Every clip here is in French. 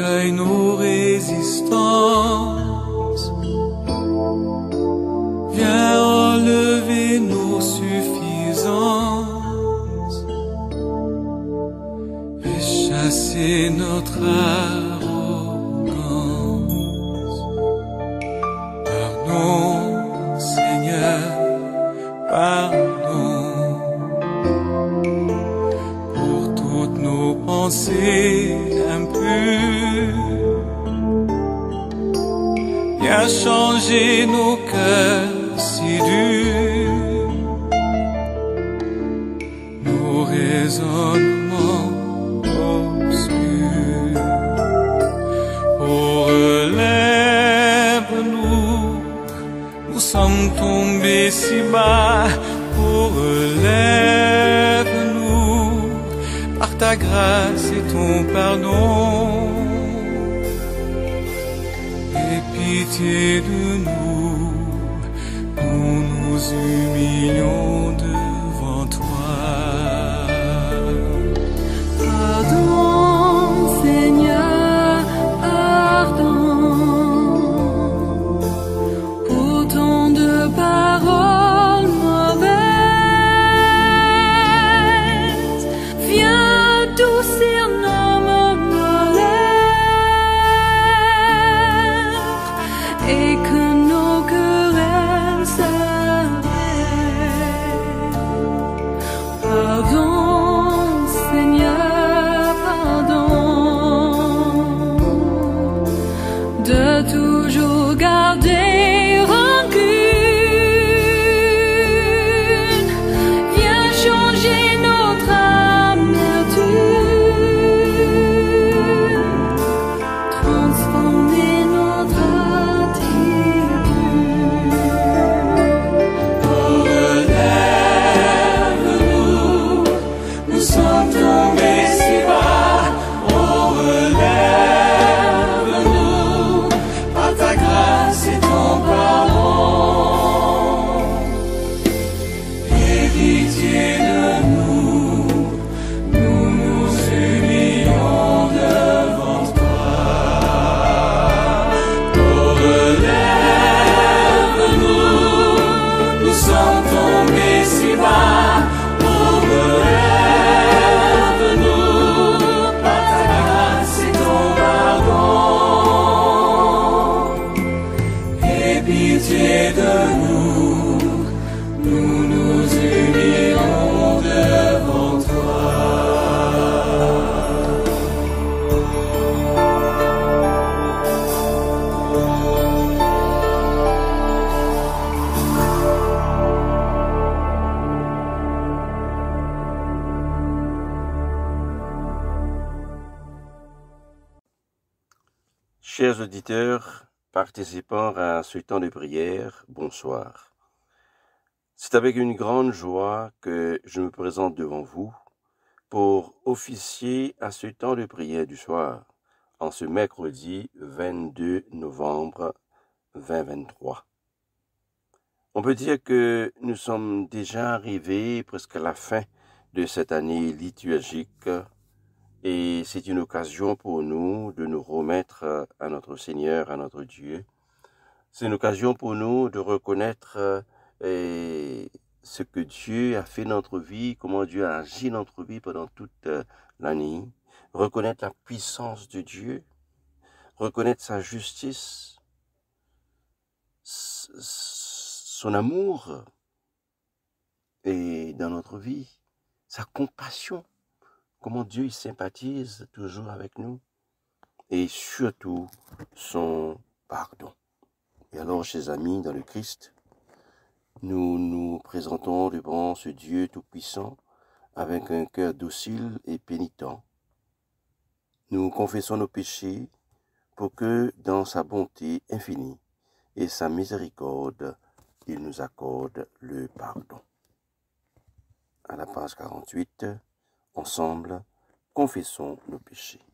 orgueil, nos résistances. Viens enlever nos suffisances et chasser notre arrogance. Pardon, Seigneur, pardon pour toutes nos pensées impures. Viens changer nos cœurs si durs, nos raisonnements obscurs. Oh, relève-nous, nous sommes tombés si bas. Oh, relève-nous, par ta grâce et ton pardon. Aie pitié de nous, nous nous humilions devant toi. Pardon, Seigneur, pardon, pour tant de paroles mauvaises. Viens adoucir nos malheurs et que nos querelles s'arrêtent. Pardon, Seigneur, pardon, de toujours garder rancune. Viens changer notre amertume, transformer notre attitude. Oh, relève-nous, nous sommes tombés si bas. Oh, relève-nous, par ta grâce et ton pardon. Aie pitié de nous, nous nous humilions devant toi. Oh, relève-nous, nous sommes tombés si bas. Oh, relève-nous, par ta grâce et ton pardon. Aie pitié de nous, nous nous humilions devant toi. Chers auditeurs, participants à ce temps de prière, bonsoir. C'est avec une grande joie que je me présente devant vous pour officier à ce temps de prière du soir, en ce mercredi 22 novembre 2023. On peut dire que nous sommes déjà arrivés presque à la fin de cette année liturgique et c'est une occasion pour nous de nous remettre à notre Seigneur, à notre Dieu. C'est une occasion pour nous de reconnaître ce que Dieu a fait dans notre vie, comment Dieu a agi dans notre vie pendant toute l'année, reconnaître la puissance de Dieu, reconnaître sa justice, son amour et dans notre vie, sa compassion, comment Dieu il sympathise toujours avec nous et surtout son pardon. Et alors, chers amis dans le Christ, nous nous présentons devant ce Dieu tout-puissant avec un cœur docile et pénitent. Nous confessons nos péchés pour que, dans sa bonté infinie et sa miséricorde, il nous accorde le pardon. À la page 48, ensemble, confessons nos péchés.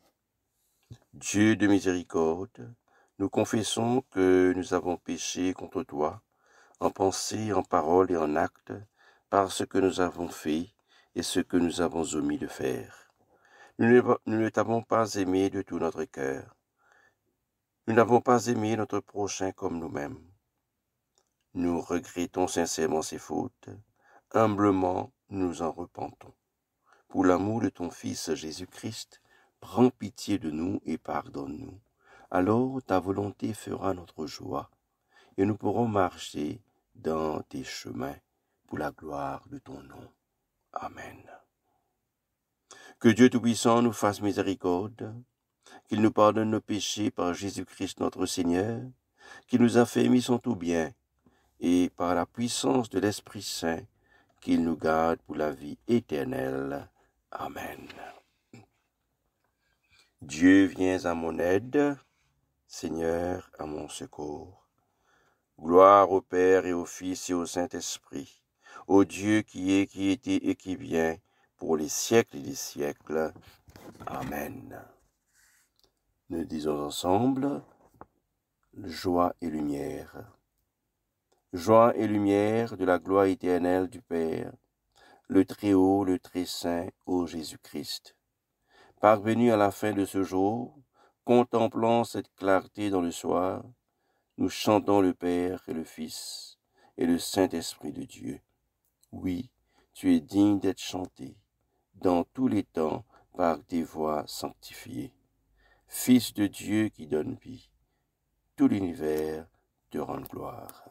Dieu de miséricorde, nous confessons que nous avons péché contre toi, en pensée, en parole et en acte, par ce que nous avons fait et ce que nous avons omis de faire. Nous ne t'avons pas aimé de tout notre cœur, nous n'avons pas aimé notre prochain comme nous-mêmes. Nous regrettons sincèrement ces fautes. Humblement, nous en repentons. Pour l'amour de ton Fils Jésus-Christ, prends pitié de nous et pardonne-nous. Alors ta volonté fera notre joie, et nous pourrons marcher dans tes chemins pour la gloire de ton nom. Amen. Que Dieu Tout-Puissant nous fasse miséricorde, qu'il nous pardonne nos péchés par Jésus-Christ notre Seigneur, qu'il nous affermisse son tout bien, et par la puissance de l'Esprit Saint, qu'il nous garde pour la vie éternelle. Amen. Dieu, viens à mon aide, Seigneur, à mon secours. Gloire au Père et au Fils et au Saint-Esprit, au Dieu qui est, qui était et qui vient, pour les siècles des siècles. Amen. Nous disons ensemble, joie et lumière. Joie et lumière de la gloire éternelle du Père, le Très-Haut, le Très-Saint, ô Jésus-Christ. Parvenu à la fin de ce jour, contemplant cette clarté dans le soir, nous chantons le Père et le Fils et le Saint-Esprit de Dieu. Oui, tu es digne d'être chanté dans tous les temps par tes voix sanctifiées. Fils de Dieu qui donne vie, tout l'univers te rend gloire.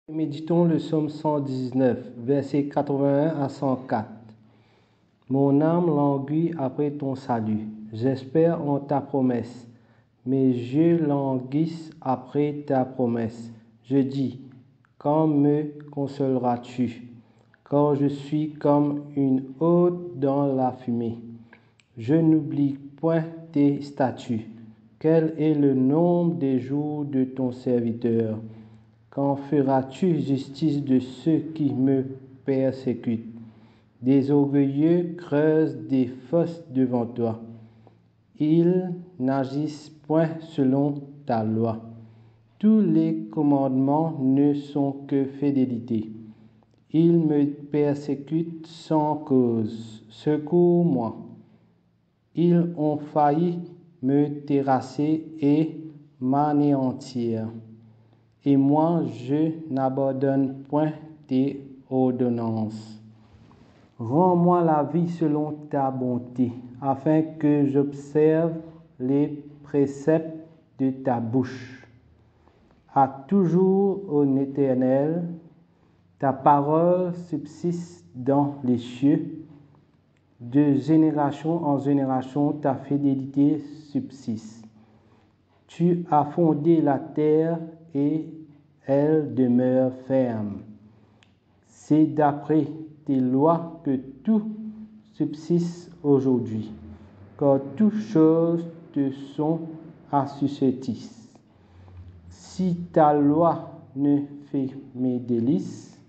Méditons le psaume 119, versets 81 à 104. Mon âme languit après ton salut. J'espère en ta promesse. Mes yeux languissent après ta promesse. Je dis, quand me consoleras-tu? Quand je suis comme une hôte dans la fumée. Je n'oublie point tes statuts. Quel est le nombre des jours de ton serviteur? Quand feras-tu justice de ceux qui me persécutent? Des orgueilleux creusent des fosses devant toi. Ils n'agissent point selon ta loi. Tous les commandements ne sont que fidélité. Ils me persécutent sans cause. Secours-moi. Ils ont failli me terrasser et m'anéantir. Et moi, je n'abandonne point tes ordonnances. Rends-moi la vie selon ta bonté, afin que j'observe les préceptes de ta bouche. À toujours, ô Éternel, ta parole subsiste dans les cieux. De génération en génération, ta fidélité subsiste. Tu as fondé la terre et elle demeure ferme. C'est d'après tes lois que tout subsiste aujourd'hui, car toutes choses te sont assujetties. Si ta loi ne fait mes délices,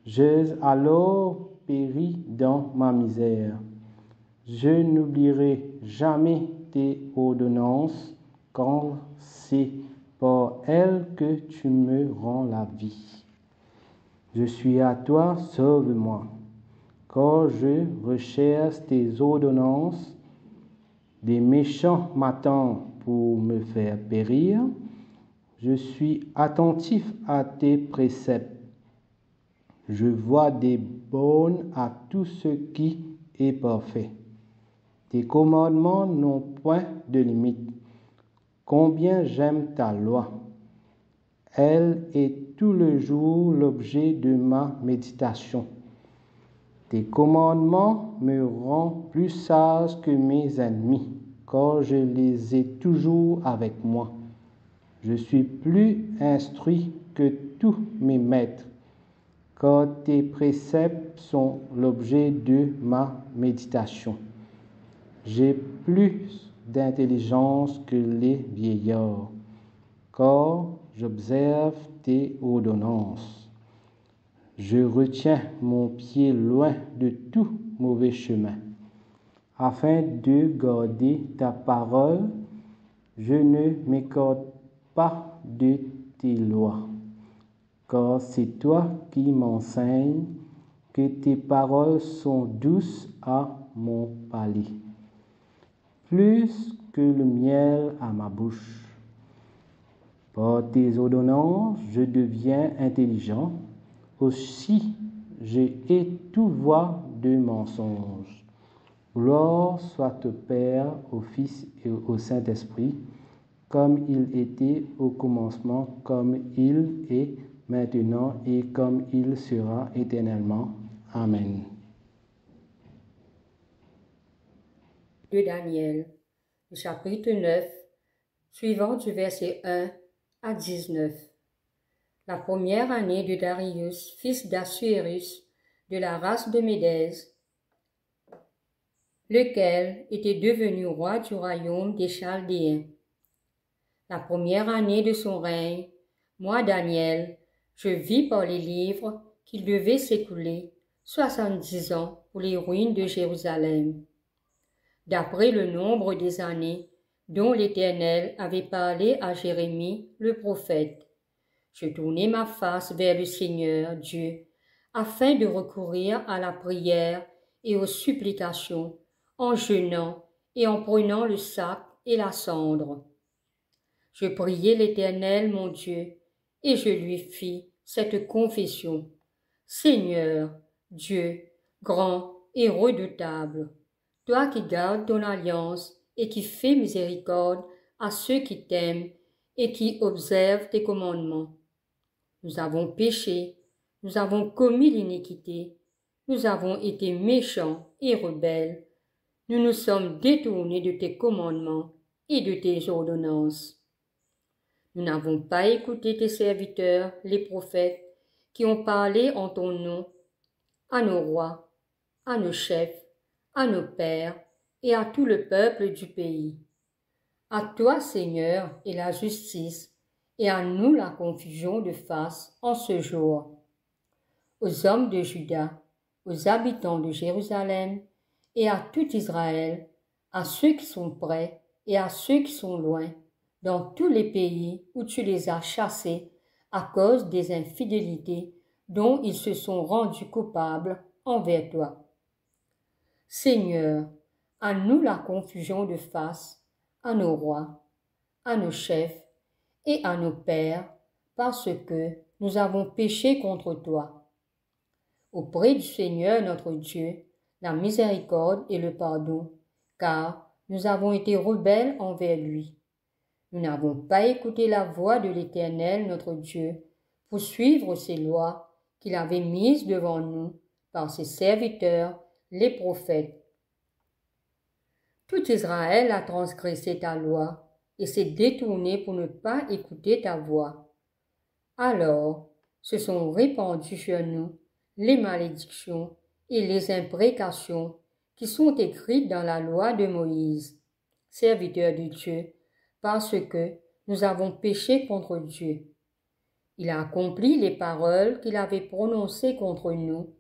j'ai alors péri dans ma misère. Je n'oublierai jamais tes ordonnances, quand c'est par elles que tu me rends la vie. Je suis à toi, sauve-moi. Quand je recherche tes ordonnances, des méchants m'attendent pour me faire périr. Je suis attentif à tes préceptes. Je vois des bornes à tout ce qui est parfait. Tes commandements n'ont point de limite. Combien j'aime ta loi. Elle est tout le jour l'objet de ma méditation. Tes commandements me rendent plus sage que mes ennemis, car je les ai toujours avec moi. Je suis plus instruit que tous mes maîtres, car tes préceptes sont l'objet de ma méditation. J'ai plus d'intelligence que les vieillards, car j'observe tes ordonnances. Je retiens mon pied loin de tout mauvais chemin. Afin de garder ta parole, je ne m'écarte pas de tes lois, car c'est toi qui m'enseignes que tes paroles sont douces à mon palais, plus que le miel à ma bouche. Par tes ordonnances, je deviens intelligent, aussi je hais toute voix de mensonge. Gloire soit au Père, au Fils et au Saint-Esprit, comme il était au commencement, comme il est maintenant et comme il sera éternellement. Amen. De Daniel, le chapitre 9, suivant du verset 1 à 19. La première année de Darius, fils d'Assuérus, de la race de Médès, lequel était devenu roi du royaume des Chaldéens. La première année de son règne, moi, Daniel, je vis par les livres qu'il devait s'écouler 70 ans pour les ruines de Jérusalem, d'après le nombre des années dont l'Éternel avait parlé à Jérémie le prophète. Je tournai ma face vers le Seigneur Dieu, afin de recourir à la prière et aux supplications, en jeûnant et en prenant le sac et la cendre. Je priai l'Éternel mon Dieu, et je lui fis cette confession. Seigneur, Dieu, grand et redoutable, toi qui gardes ton alliance et qui fais miséricorde à ceux qui t'aiment et qui observent tes commandements. Nous avons péché, nous avons commis l'iniquité, nous avons été méchants et rebelles, nous nous sommes détournés de tes commandements et de tes ordonnances. Nous n'avons pas écouté tes serviteurs, les prophètes, qui ont parlé en ton nom à nos rois, à nos chefs, à nos pères et à tout le peuple du pays. À toi, Seigneur, est la justice, et à nous la confusion de face en ce jour. Aux hommes de Juda, aux habitants de Jérusalem, et à tout Israël, à ceux qui sont près et à ceux qui sont loin, dans tous les pays où tu les as chassés à cause des infidélités dont ils se sont rendus coupables envers toi. Seigneur, à nous la confusion de face, à nos rois, à nos chefs et à nos pères, parce que nous avons péché contre toi. Auprès du Seigneur notre Dieu, la miséricorde et le pardon, car nous avons été rebelles envers lui. Nous n'avons pas écouté la voix de l'Éternel notre Dieu pour suivre ses lois qu'il avait mises devant nous par ses serviteurs, les prophètes. Tout Israël a transgressé ta loi et s'est détourné pour ne pas écouter ta voix. Alors se sont répandues sur nous les malédictions et les imprécations qui sont écrites dans la loi de Moïse, serviteur de Dieu, parce que nous avons péché contre Dieu. Il a accompli les paroles qu'il avait prononcées contre nous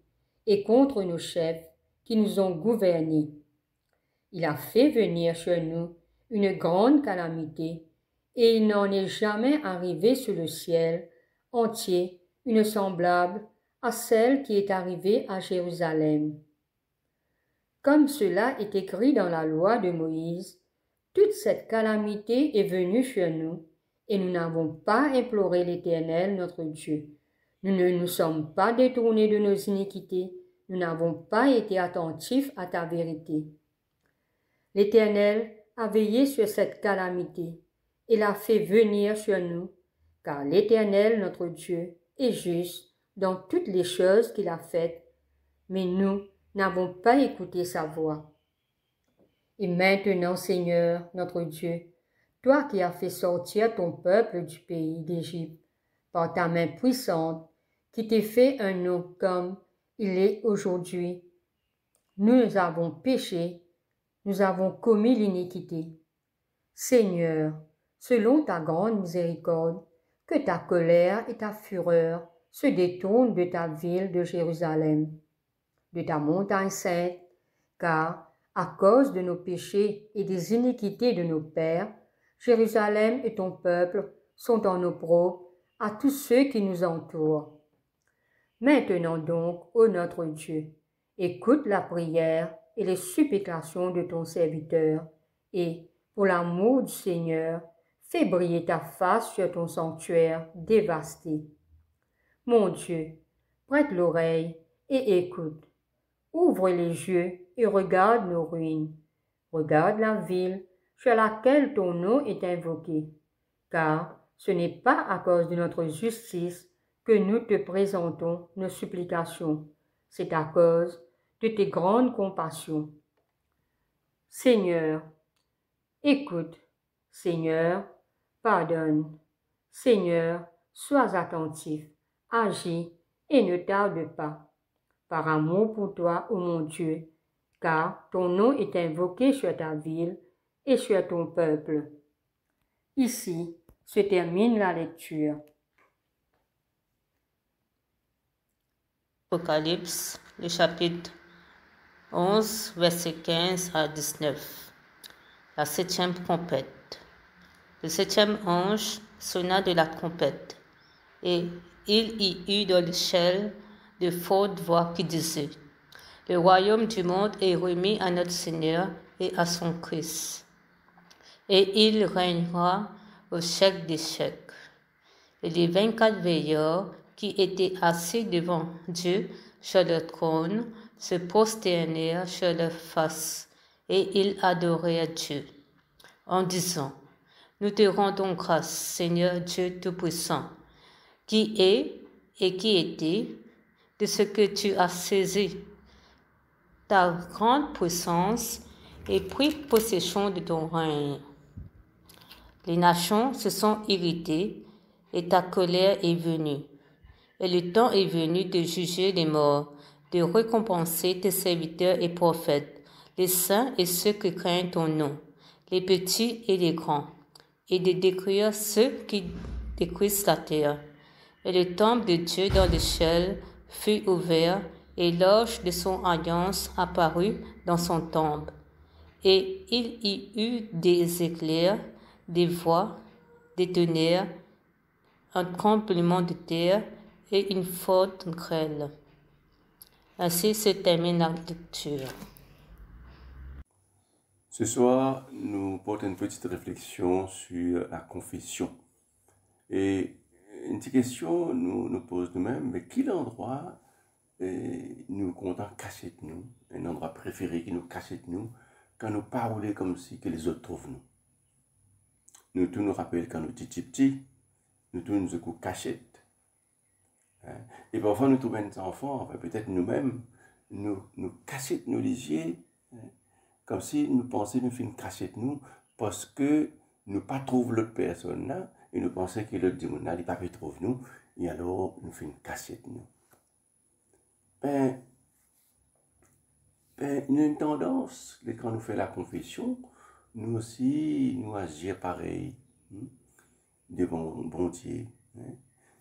et contre nos chefs qui nous ont gouvernés. Il a fait venir sur nous une grande calamité, et il n'en est jamais arrivé sur le ciel entier une semblable à celle qui est arrivée à Jérusalem. Comme cela est écrit dans la loi de Moïse, toute cette calamité est venue sur nous, et nous n'avons pas imploré l'Éternel notre Dieu. Nous ne nous sommes pas détournés de nos iniquités, nous n'avons pas été attentifs à ta vérité. L'Éternel a veillé sur cette calamité et l'a fait venir sur nous, car l'Éternel notre Dieu est juste dans toutes les choses qu'il a faites, mais nous n'avons pas écouté sa voix. Et maintenant, Seigneur, notre Dieu, toi qui as fait sortir ton peuple du pays d'Égypte par ta main puissante, qui t'est fait un nom comme il est aujourd'hui, nous avons péché, nous avons commis l'iniquité. Seigneur, selon ta grande miséricorde, que ta colère et ta fureur se détournent de ta ville de Jérusalem, de ta montagne sainte, car, à cause de nos péchés et des iniquités de nos pères, Jérusalem et ton peuple sont en opprobre à tous ceux qui nous entourent. Maintenant donc, ô notre Dieu, écoute la prière et les supplications de ton serviteur, et, pour l'amour du Seigneur, fais briller ta face sur ton sanctuaire dévasté. Mon Dieu, prête l'oreille et écoute. Ouvre les yeux et regarde nos ruines. Regarde la ville sur laquelle ton nom est invoqué, car ce n'est pas à cause de notre justice que nous te présentons nos supplications, c'est à cause de tes grandes compassions. Seigneur, écoute. Seigneur, pardonne. Seigneur, sois attentif, agis et ne tarde pas. Par amour pour toi, ô mon Dieu, car ton nom est invoqué sur ta ville et sur ton peuple. Ici se termine la lecture. Apocalypse, le chapitre 11, versets 15 à 19. La septième trompette. Le septième ange sonna de la trompette, et il y eut dans le ciel de fortes voix qui disaient: Le royaume du monde est remis à notre Seigneur et à son Christ, et il régnera au siècle des siècles. Et les 24 veilleurs qui étaient assis devant Dieu sur leur trône se prosternèrent sur leur face, et ils adorèrent Dieu, en disant: Nous te rendons grâce, Seigneur Dieu Tout-Puissant, qui est et qui était, de ce que tu as saisi ta grande puissance et pris possession de ton règne. Les nations se sont irritées et ta colère est venue. Et le temps est venu de juger les morts, de récompenser tes serviteurs et prophètes, les saints et ceux qui craignent ton nom, les petits et les grands, et de détruire ceux qui détruisent la terre. Et le temple de Dieu dans le ciel fut ouvert, et l'orge de son alliance apparut dans son temple. Et il y eut des éclairs, des voix, des tonnerres, un tremblement de terre et une forte grêle. Ainsi se termine la lecture. Ce soir, nous portons une petite réflexion sur la confession. Et une petite question nous pose nous-mêmes, mais quel endroit nous comptons cacher de nous, un endroit préféré qui nous cache de nous, quand nous parlons comme si que les autres trouvent nous. Nous tous nous rappelons quand nous étions petits, nous tous nous cachette. Et parfois nous trouvons des enfants, enfin, peut-être nous-mêmes, nous cachons nos yeux, comme si nous pensions nous faire une cachette nous, parce que nous pas trouvons l'autre personne là, et nous pensons que l'autre démon là, il pas peut trouver nous, et alors nous faisons une cachette nous. Il y a une tendance, quand nous faisons la confession, nous aussi, nous agir pareil, devant bon Dieu.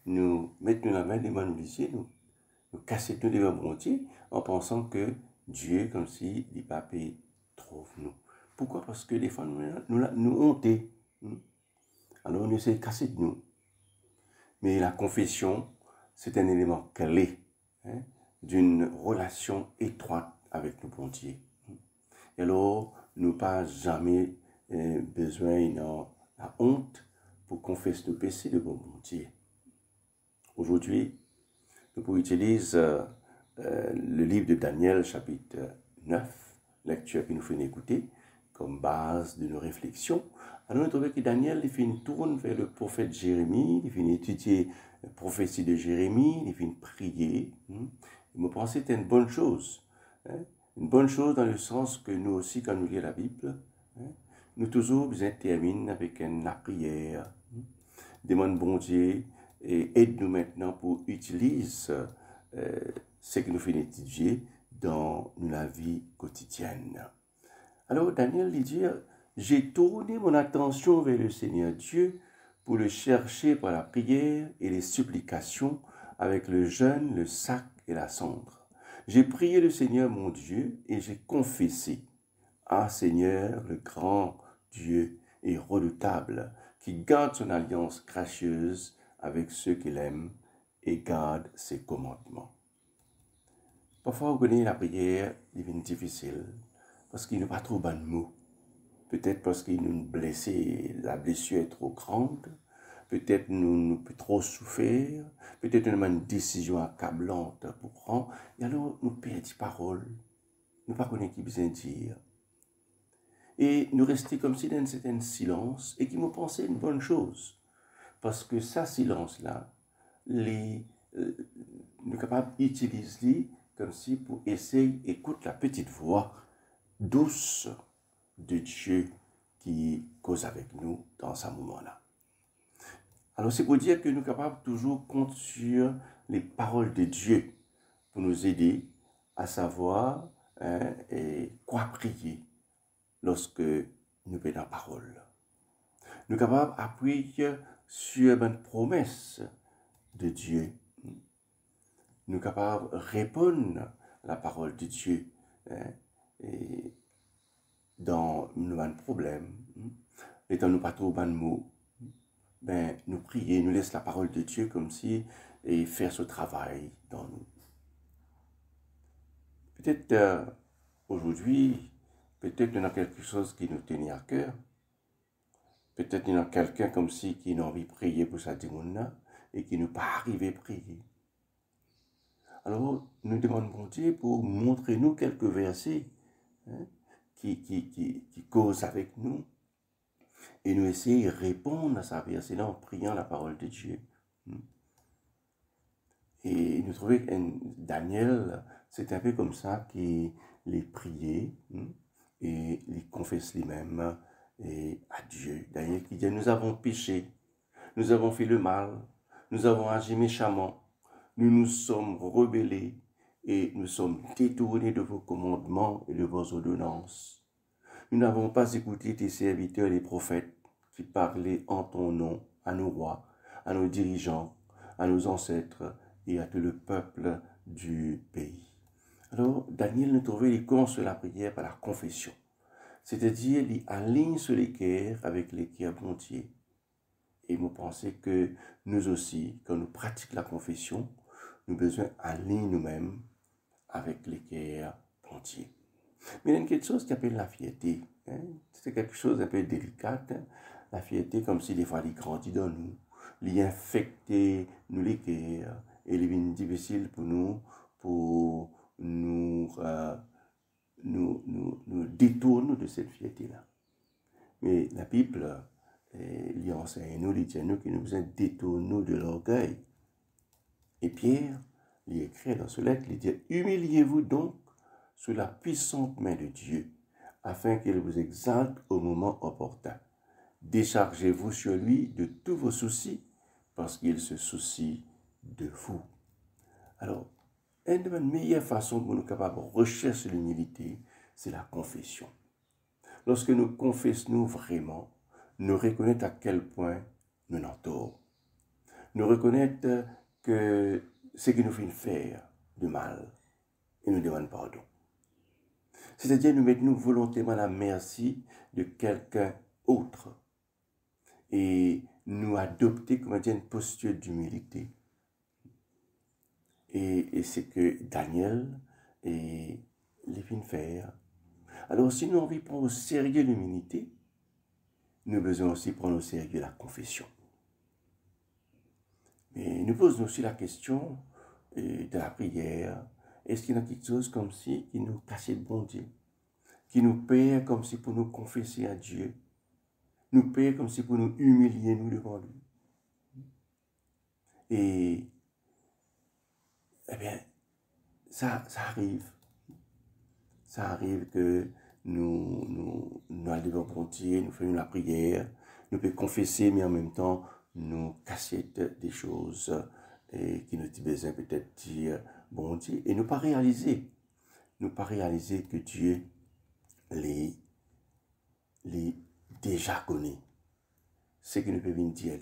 Nous mettons la main devant nous lycées, nous cassons tout devant bon Dieu, en pensant que Dieu, comme si les papés trouvent nous. Pourquoi? Parce que des fois, nous hontons. Alors, on essaie de casser de nous. Mais la confession, c'est un élément clé d'une relation étroite avec le bon Dieu. Et alors, nous pas jamais besoin de la honte pour confesser nos péchés devant le bon Dieu. Aujourd'hui, nous pouvons utiliser le livre de Daniel, chapitre 9, lecture que nous faisons écouter, comme base de nos réflexions. Alors, nous trouvons que Daniel, il fait une tourne vers le prophète Jérémie, il fait étudier la prophétie de Jérémie, il fait une prière. Je pense que c'était une bonne chose. Une bonne chose dans le sens que nous aussi, quand nous lisons la Bible, nous toujours besoin terminer avec la prière. Demande bon Dieu et aide-nous maintenant pour utiliser ce que nous faisons étudier dans la vie quotidienne. Alors Daniel dit, j'ai tourné mon attention vers le Seigneur Dieu pour le chercher par la prière et les supplications avec le jeûne, le sac et la cendre. J'ai prié le Seigneur mon Dieu et j'ai confessé: Ah Seigneur, le grand Dieu et redoutable, qui garde son alliance gracieuse avec ceux qu'il aime et garde ses commandements. Parfois, on connaît la prière devient difficile parce qu'il n'y a pas trop de mots. Peut-être parce qu'il nous blessé, la blessure est trop grande. Peut-être nous peut trop souffrir. Peut-être nous avons une décision accablante pour prendre. Et alors, nous perdons des paroles. Nous ne connaissons pas qui besoin dire. Et nous restons comme si dans un certain silence et qui me pensait une bonne chose. Parce que ça, silence-là, nous sommes capables d'utiliser comme si pour essayer d'écouter la petite voix douce de Dieu qui cause avec nous dans ce moment-là. Alors c'est pour dire que nous sommes capables toujours compter sur les paroles de Dieu pour nous aider à savoir et quoi prier lorsque nous prenons la parole. Nous sommes capables d'appuyer sur une promesse de Dieu. Nous sommes capables de répondre à la parole de Dieu et dans nos problèmes. Étant nous pas trop de mots, ben, nous prier, nous laisse la parole de Dieu comme si et faire ce travail dans nous. Peut-être aujourd'hui, peut-être il y a quelque chose qui nous tenait à cœur. Peut-être il y a quelqu'un comme si qui a envie de prier pour sa démon et qui n'est pas arrivé à prier. Alors, nous demandons bon Dieu pour montrer nous quelques versets qui causent avec nous et nous essayer de répondre à sa verset-là en priant la parole de Dieu. Et nous trouvons que Daniel, c'est un peu comme ça qu'il les priait et les confesse lui-même et à Dieu. Daniel qui dit, nous avons péché, nous avons fait le mal, nous avons agi méchamment, nous nous sommes rebellés et nous sommes détournés de vos commandements et de vos ordonnances. Nous n'avons pas écouté tes serviteurs les prophètes qui parlaient en ton nom à nos rois, à nos dirigeants, à nos ancêtres et à tout le peuple du pays. Alors, Daniel nous trouvait les cons sur la prière par la confession. C'est-à-dire, il aligne sur les cœurs avec les cœurs bontiers. Et vous pensez que nous aussi, quand nous pratiquons la confession, nous avons besoin d'aligner nous-mêmes avec les cœurs bontiers. Mais il y a quelque chose qui appelle la fierté. C'est quelque chose d'un peu délicat. La fierté, comme si des fois, elle grandit dans nous, elle infecte nous les cœurs, et il est difficile pour nous détourner de cette fierté-là. Mais la Bible, il enseigne nous, il dit nous que nous besoin détourner de l'orgueil. Et Pierre, il écrit dans ce lettre, il dit humiliez-vous donc sous la puissante main de Dieu, afin qu'il vous exalte au moment opportun. Déchargez-vous sur lui de tous vos soucis, parce qu'il se soucie de vous. Alors, une des meilleures façons pour nous capables de rechercher l'humilité, c'est la confession. Lorsque nous confessons vraiment, nous reconnaissons à quel point nous avons tort. Nous reconnaissons que ce qui nous fait faire de mal et nous demandons pardon. C'est-à-dire nous mettons volontairement à la merci de quelqu'un autre et nous adopter comme une posture d'humilité. Et c'est que Daniel et les fins faire. Alors si nous avons envie de prendre au sérieux l'humilité, nous avons besoin aussi de prendre au sérieux la confession. Mais nous posons aussi la question de la prière. Est-ce qu'il y a quelque chose comme si qui nous cachait le bon Dieu, qui nous paye comme si pour nous confesser à Dieu, nous paye comme si pour nous humilier nous devant lui. Et eh bien, ça arrive. Ça arrive que nous allons devant bon Dieu, nous faisons la prière, nous pouvons confesser, mais en même temps, nous casser des choses qui nous disent besoin peut-être dire bon Dieu, et nous pas réaliser que Dieu les déjà connaît. Ce que nous pouvons dire,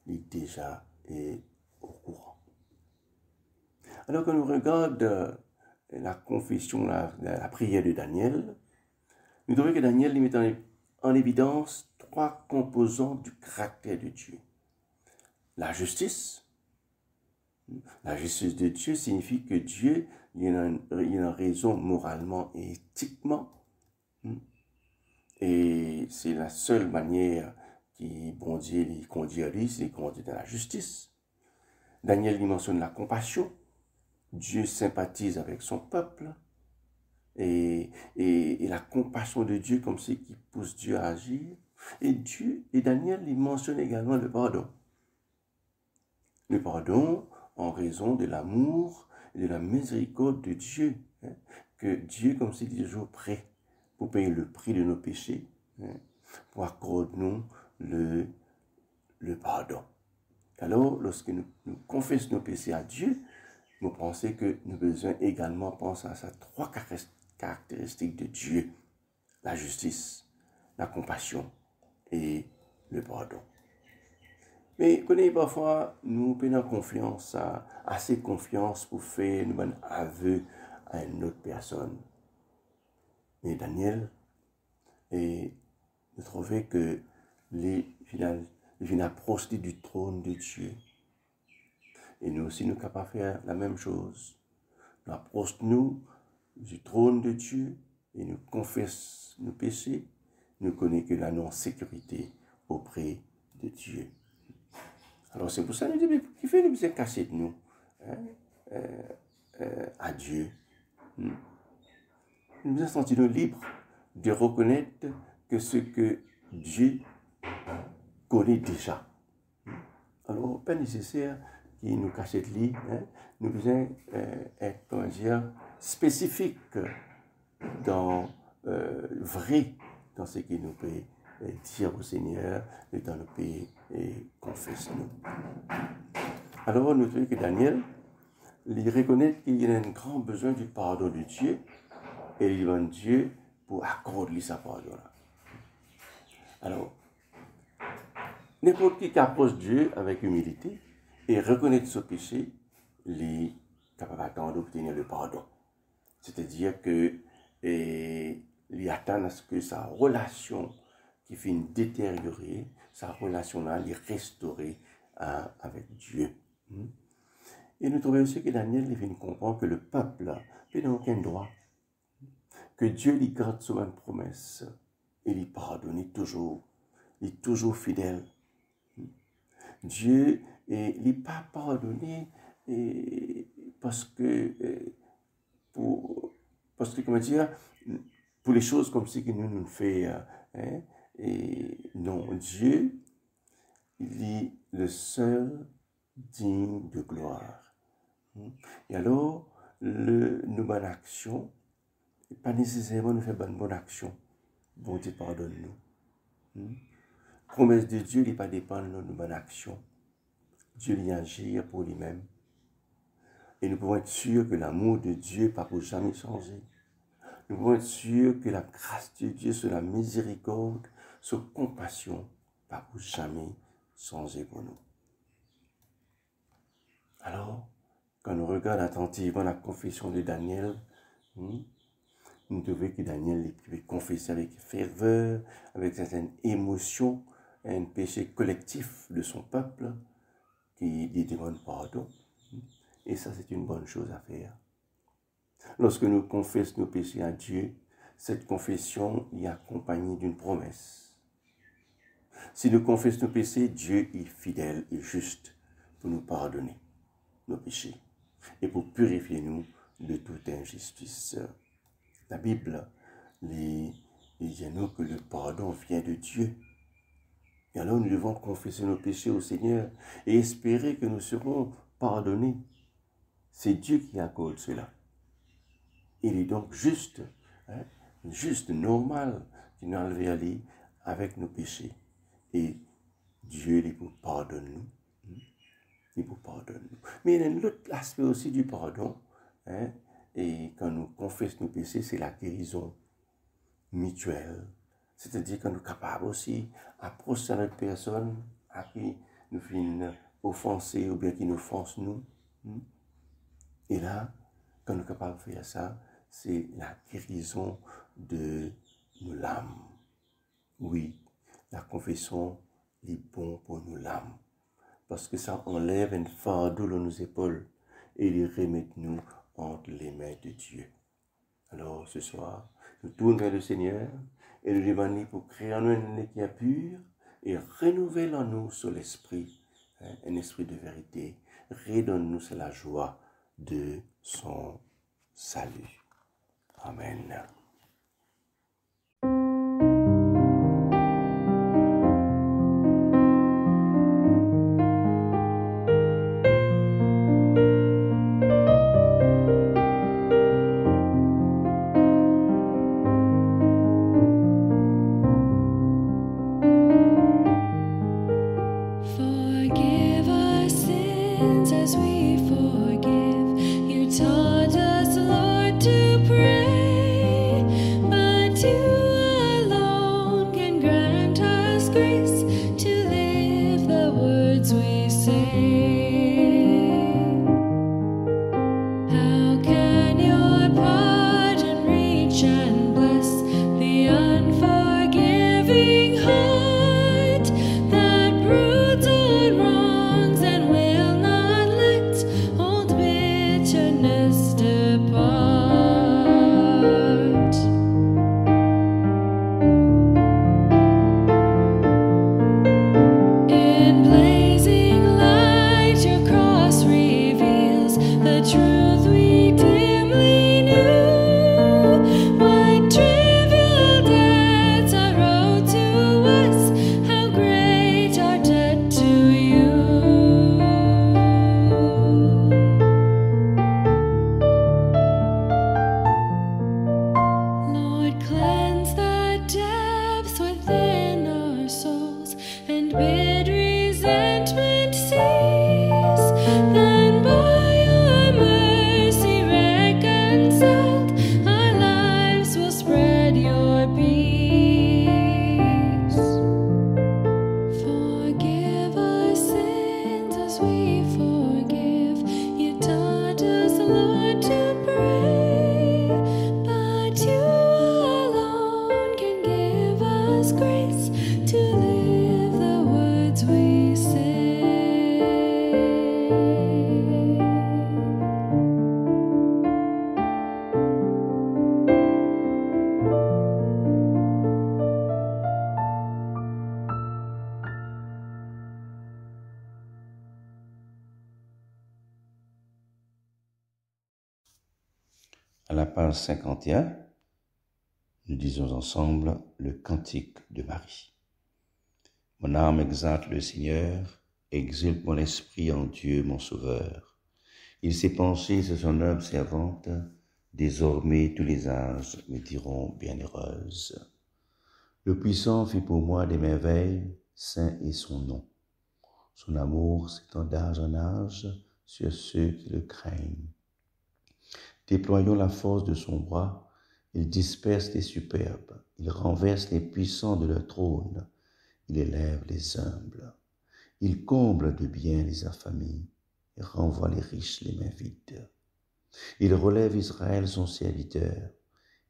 il déjà est au courant. Alors quand nous regardons la confession, la prière de Daniel, nous trouvons que Daniel met en évidence trois composants du caractère de Dieu. La justice. La justice de Dieu signifie que Dieu il y a une raison moralement et éthiquement. Et c'est la seule manière qui, bon Dieu, les conduit à lui, c'est les conduit dans la justice. Daniel lui mentionne la compassion. Dieu sympathise avec son peuple. Et la compassion de Dieu comme c'est qui pousse Dieu à agir. Et Daniel lui mentionne également le pardon. Le pardon en raison de l'amour et de la miséricorde de Dieu. Que Dieu, comme c'est toujours prêt pour payer le prix de nos péchés, pour accorder nous le pardon. Alors, lorsque nous confessons nos péchés à Dieu, nous pensons que nous devons également penser à ces trois caractéristiques de Dieu: la justice, la compassion et le pardon. Mais connaissez, parfois, nous prenons confiance, assez confiance pour faire nous aveu à une autre personne. Mais Daniel, nous trouvons que les approchent du trône de Dieu. Et nous aussi, nous sommes capables de faire la même chose. Nous approchons du trône de Dieu et nous confessons nos péchés. Nous connaissons que là, nous sommes en sécurité auprès de Dieu. Alors c'est pour ça que nous disons, qui fait nous cacher de nous à Dieu. Nous nous sentons libres de reconnaître que ce que Dieu connaît déjà. Alors, pas nécessaire qu'il nous cache de lui. Nous devons être, comment dire, spécifiques dans vrai dans ce qu'il nous peut dire au Seigneur et dans le pays et confesse-nous. Alors, nous trouvons que Daniel, il reconnaît qu'il y a un grand besoin du pardon de Dieu et il demande Dieu pour accorder sa pardon. Alors, n'importe qui approche Dieu avec humilité et reconnaît son péché, il est capable d'attendre d'obtenir le pardon. C'est-à-dire que il attend à ce que sa relation qui finit détériorer, sa relation-là, il est restaurée avec Dieu. Et nous trouvons aussi que Daniel il vient comprendre que le peuple n'a aucun droit, que Dieu lui garde sur une promesse et lui pardonne toujours, il est toujours fidèle. Dieu n'est pas pardonné parce que comment dire, pour les choses comme ce que nous faisons. Et non, Dieu, il est le seul digne de gloire. Et alors, nos bonnes actions, pas nécessairement nous faire bonne action. Bon Dieu, pardonne-nous. Promesse de Dieu n'est pas dépendre de nos bonnes actions. Dieu y agit pour lui-même. Et nous pouvons être sûrs que l'amour de Dieu pas pour jamais changer. Nous pouvons être sûrs que la grâce de Dieu, sur la miséricorde, sur compassion, pas pour jamais changer pour nous. Alors, quand nous regardons attentivement la confession de Daniel, nous devons que Daniel puisse confesser avec ferveur, avec certaines émotions, un péché collectif de son peuple qui lui demande pardon. Et ça, c'est une bonne chose à faire. Lorsque nous confessons nos péchés à Dieu, cette confession est accompagnée d'une promesse. Si nous confessons nos péchés, Dieu est fidèle et juste pour nous pardonner nos péchés et pour purifier nous de toute injustice. La Bible dit nous que le pardon vient de Dieu. Et alors nous devons confesser nos péchés au Seigneur et espérer que nous serons pardonnés. C'est Dieu qui accorde cela. Il est donc juste, normal qu'il nous enlève aller avec nos péchés. Et Dieu les pardonne nous. Il vous pardonne. Mais il y a un autre aspect aussi du pardon. Et quand nous confessons nos péchés, c'est la guérison mutuelle. C'est-à-dire que nous sommes capables aussi d'approcher notre personne à qui nous finissons offenser ou bien qui nous offense nous. Et là, quand nous sommes capables de faire ça, c'est la guérison de nos âmes. Oui, la confession est bon pour nos âmes. Parce que ça enlève un fardeau dans nos épaules et il remet nous entre les mains de Dieu. Alors ce soir, nous tournons vers le Seigneur et nous demandons pour créer en nous un état pur et renouveler en nous sur l'esprit, un esprit de vérité. Redonne-nous c'est la joie de son salut. Amen. Forgive our sins as we forgive. You taught us, Lord, to pray, but you alone can grant us grace to live the words we say. How can your pardon reach and bless the unforgiving heart that broods on wrongs and will not let old bitterness depart? In blazing light, your cross reveals the truth we dimly knew. What trivial debts are owed to us, how great our debt to you. Lord, cleanse the depths within our souls, and bid resentment cease. Then by your mercy reconciled, our lives will spread your peace. Forgive our sins as we forgive. You taught us, Lord, to pray, but you alone can give us grace to live the words we say. À la page 51, nous disons ensemble le cantique de Marie. Mon âme exalte le Seigneur, exulte mon esprit en Dieu mon Sauveur. Il s'est penché sur son œuvre servante, désormais tous les âges me diront bienheureuse. Le Puissant fit pour moi des merveilles, saint est son nom. Son amour s'étend d'âge en âge sur ceux qui le craignent. Déployons la force de son bras, il disperse les superbes, il renverse les puissants de leur trône, il élève les humbles, il comble de bien les affamés et renvoie les riches les mains vides. Il relève Israël son serviteur,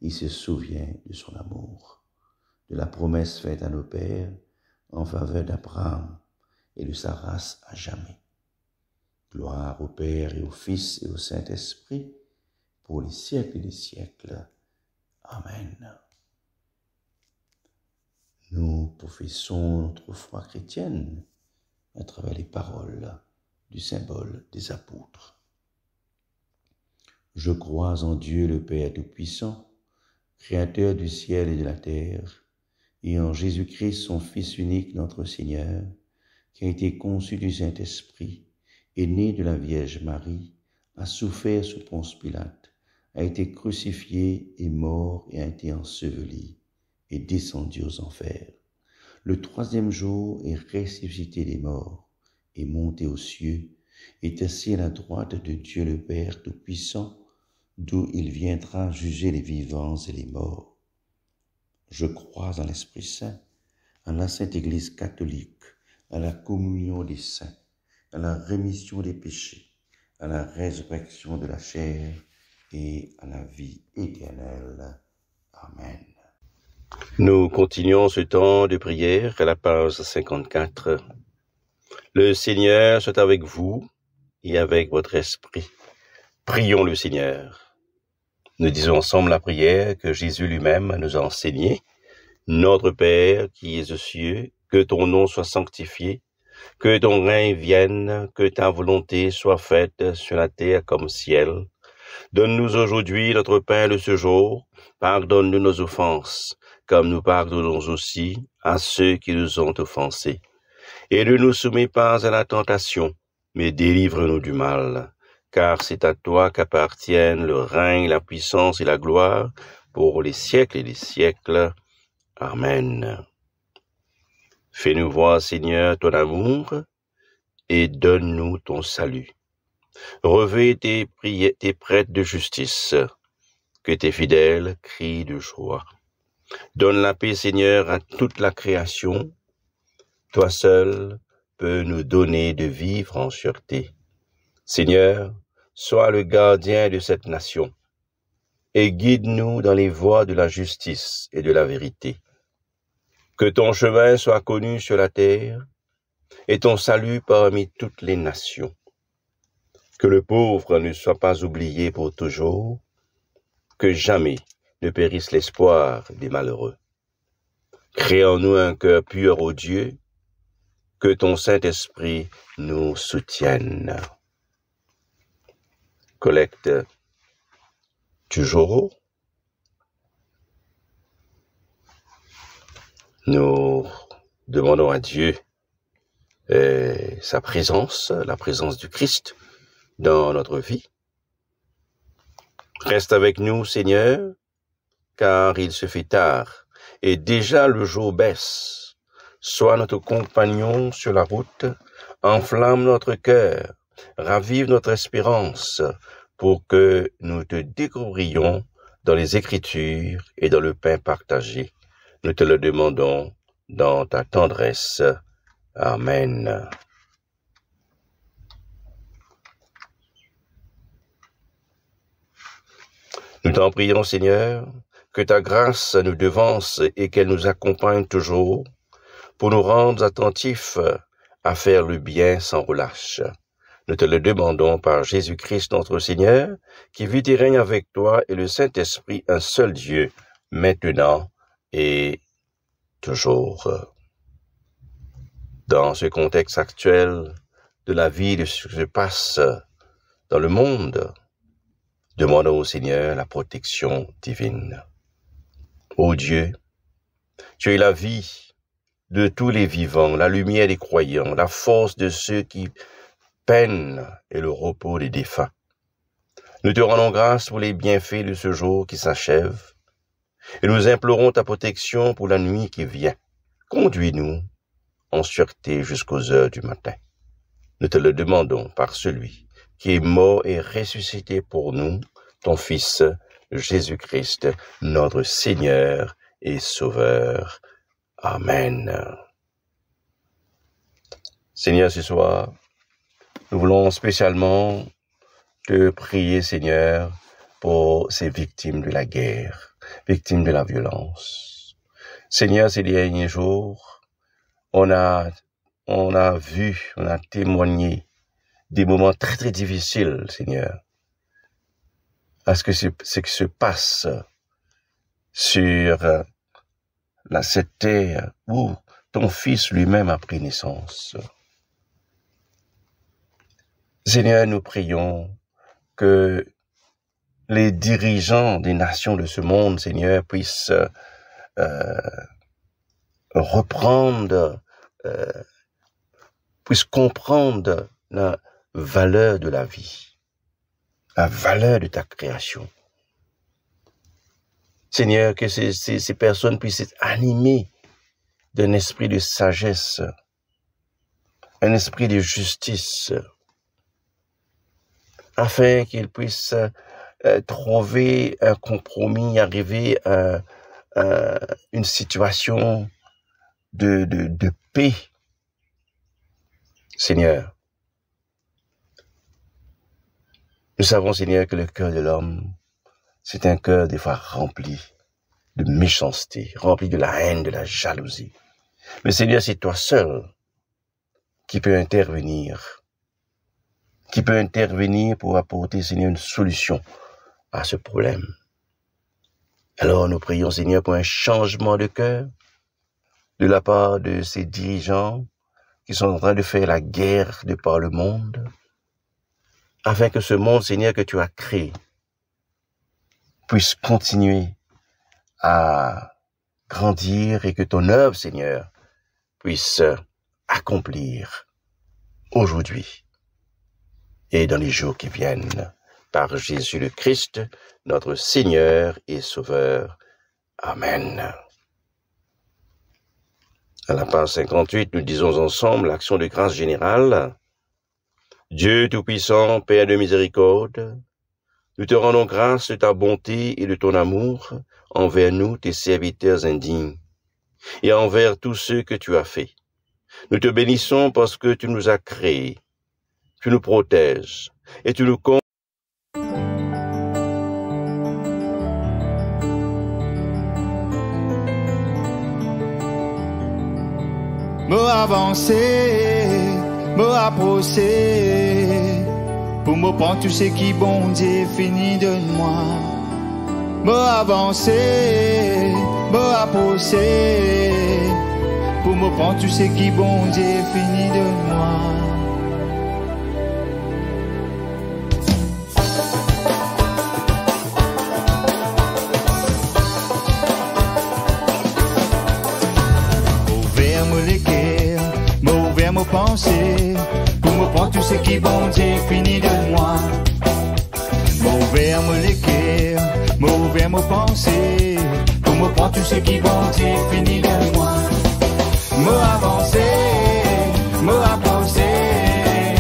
il se souvient de son amour, de la promesse faite à nos pères en faveur d'Abraham et de sa race à jamais. Gloire au Père et au Fils et au Saint-Esprit, pour les siècles des siècles. Amen. Nous professons notre foi chrétienne à travers les paroles du symbole des apôtres. Je crois en Dieu le Père Tout-Puissant, Créateur du ciel et de la terre, et en Jésus-Christ, son Fils unique, notre Seigneur, qui a été conçu du Saint-Esprit, est né de la Vierge Marie, a souffert sous Ponce Pilate, a été crucifié, est mort et a été enseveli, et descendu aux enfers. Le troisième jour est ressuscité des morts, est monté aux cieux, est assis à la droite de Dieu le Père Tout-Puissant, d'où il viendra juger les vivants et les morts. Je crois en l'Esprit Saint, en la Sainte Église catholique, à la communion des saints, à la rémission des péchés, à la résurrection de la chair et à la vie éternelle. Amen. Nous continuons ce temps de prière à la page 54. Le Seigneur soit avec vous et avec votre esprit. Prions le Seigneur. Nous disons ensemble la prière que Jésus lui-même nous a enseignée. Notre Père qui es aux cieux, que ton nom soit sanctifié, que ton règne vienne, que ta volonté soit faite sur la terre comme au ciel. Donne-nous aujourd'hui notre pain de ce jour. Pardonne-nous nos offenses, comme nous pardonnons aussi à ceux qui nous ont offensés. Et ne nous soumets pas à la tentation, mais délivre-nous du mal. Car c'est à toi qu'appartiennent le règne, la puissance et la gloire pour les siècles et les siècles. Amen. Fais-nous voir, Seigneur, ton amour et donne-nous ton salut. Revêt tes prêtres de justice, que tes fidèles crient de joie. Donne la paix, Seigneur, à toute la création. Toi seul peux nous donner de vivre en sûreté. Seigneur, sois le gardien de cette nation et guide-nous dans les voies de la justice et de la vérité. Que ton chemin soit connu sur la terre et ton salut parmi toutes les nations. Que le pauvre ne soit pas oublié pour toujours, que jamais ne périsse l'espoir des malheureux. Crée en nous un cœur pur, ô Dieu, que ton Saint-Esprit nous soutienne. Collecte du jour. Nous demandons à Dieu sa présence, la présence du Christ dans notre vie. Reste avec nous, Seigneur, car il se fait tard et déjà le jour baisse. Sois notre compagnon sur la route, enflamme notre cœur, ravive notre espérance pour que nous te découvrions dans les Écritures et dans le pain partagé. Nous te le demandons dans ta tendresse. Amen. Nous t'en prions, Seigneur, que ta grâce nous devance et qu'elle nous accompagne toujours pour nous rendre attentifs à faire le bien sans relâche. Nous te le demandons par Jésus-Christ notre Seigneur, qui vit et règne avec toi et le Saint-Esprit, un seul Dieu, maintenant et toujours. Dans ce contexte actuel de la vie, de ce qui se passe dans le monde, demandons au Seigneur la protection divine. Ô Dieu, tu es la vie de tous les vivants, la lumière des croyants, la force de ceux qui peinent et le repos des défunts. Nous te rendons grâce pour les bienfaits de ce jour qui s'achève et nous implorons ta protection pour la nuit qui vient. Conduis-nous en sûreté jusqu'aux heures du matin. Nous te le demandons par celui qui est mort et ressuscité pour nous, ton Fils Jésus-Christ, notre Seigneur et Sauveur. Amen. Seigneur, ce soir, nous voulons spécialement te prier, Seigneur, pour ces victimes de la guerre, victimes de la violence. Seigneur, ces derniers jours, on a vu, on a témoigné des moments très très difficiles, Seigneur. À ce qui se passe sur cette terre où ton Fils lui-même a pris naissance. Seigneur, nous prions que les dirigeants des nations de ce monde, Seigneur, puissent puissent comprendre la valeur de la vie, la valeur de ta création. Seigneur, que ces personnes puissent être animées d'un esprit de sagesse, un esprit de justice, afin qu'ils puissent trouver un compromis, arriver à une situation de paix. Seigneur, nous savons, Seigneur, que le cœur de l'homme, c'est un cœur des fois rempli de méchanceté, rempli de la haine, de la jalousie. Mais Seigneur, c'est toi seul qui peux intervenir, qui peut intervenir pour apporter, Seigneur, une solution à ce problème. Alors nous prions, Seigneur, pour un changement de cœur de la part de ces dirigeants qui sont en train de faire la guerre de par le monde, afin que ce monde, Seigneur, que tu as créé, puisse continuer à grandir et que ton œuvre, Seigneur, puisse accomplir aujourd'hui et dans les jours qui viennent, par Jésus le Christ, notre Seigneur et Sauveur. Amen. À la page 58, nous disons ensemble l'action de grâce générale. Dieu Tout-Puissant, Père de miséricorde, nous te rendons grâce de ta bonté et de ton amour envers nous, tes serviteurs indignes, et envers tous ceux que tu as faits. Nous te bénissons parce que tu nous as créés, tu nous protèges, et tu nous conduis. Me avancer, me approcher, pour me prendre tout ce qui bon Dieu fini de moi. Me avancer, me approcher, pour me prendre tout ce qui bon Dieu fini de moi. Me penser, pour me prendre tout ce qui bon Dieu fini de moi. M'ouvrir me l'équerre, m'ouvrir me penser, pour me prendre tout ce qui bon Dieu fini de moi. Me avancer, me approcher,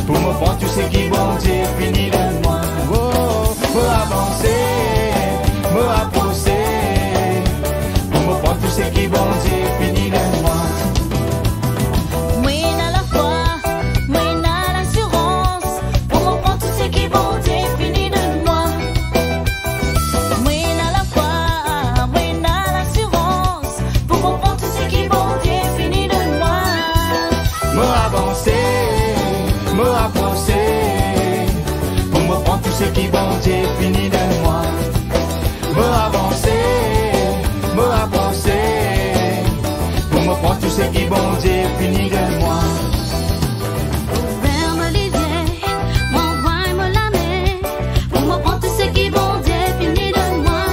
pour me prendre tout ce qui bon Dieu fini de moi. Oh, me avancer, me approcher, pour me prendre tout ce qui bon Dieu fini de moi. Ce qui bon Dieu fini de moi. Me avancer, me approcher, pour me prendre tout ce qui bon Dieu fini de moi. Ouvert-moi les yeux, m'envoie-moi la main, pour me prendre tout ce qui bon Dieu fini de moi.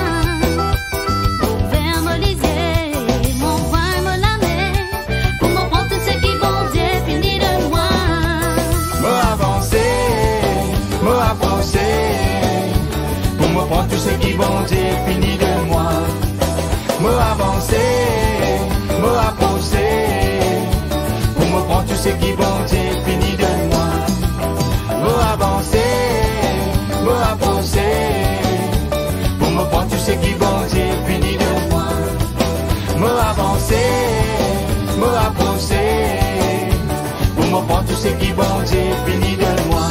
Ouvert-moi les yeux, m'envoie-moi la main, pour me prendre tout ce qui bon Dieu fini de moi. Me avancer, me approcher, pour me prendre tout ce qui bon Dieu fini de moi. Me avancer, me approcher, pour me prendre tout ce qui bon Dieu fini de moi. Me avancer, me approcher, pour me prendre tout ce qui bon Dieu fini de moi. Me avancer, me approcher, pour me prendre tout ce qui bon Dieu fini de moi.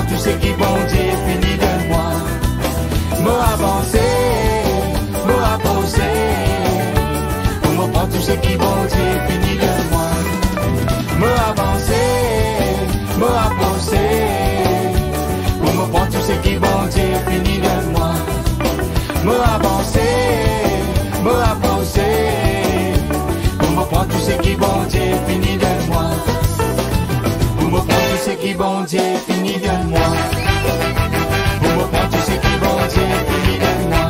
Tout ce qui bon Dieu fini de moi. Me avancer, me approcher, pour me prendre tout ce qui bon Dieu fini de moi. Me avancer, me approcher, pour me prendre tout ce qui bon Dieu fini de moi. Me avancer, me approcher, pour me prendre tout ce qui bon Dieu fini de moi. Pour me prendre tout ce qui bon Dieu fini de moi. Pour me prendre tout ce qui bon Dieu fini de moi.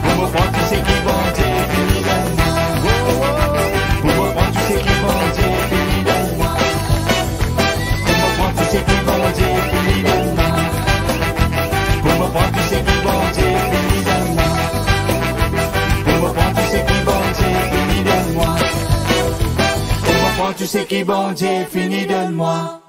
Pour me prendre tout ce qui bon Dieu fini de moi. Pour me prendre tout ce qui bon Dieu fini de moi. Pour me prendre tout ce qui bon Dieu fini de moi. Pour me prendre tout ce qui bon Dieu fini de moi. Pour me prendre tout ce tout ce qui bon Dieu fini de moi.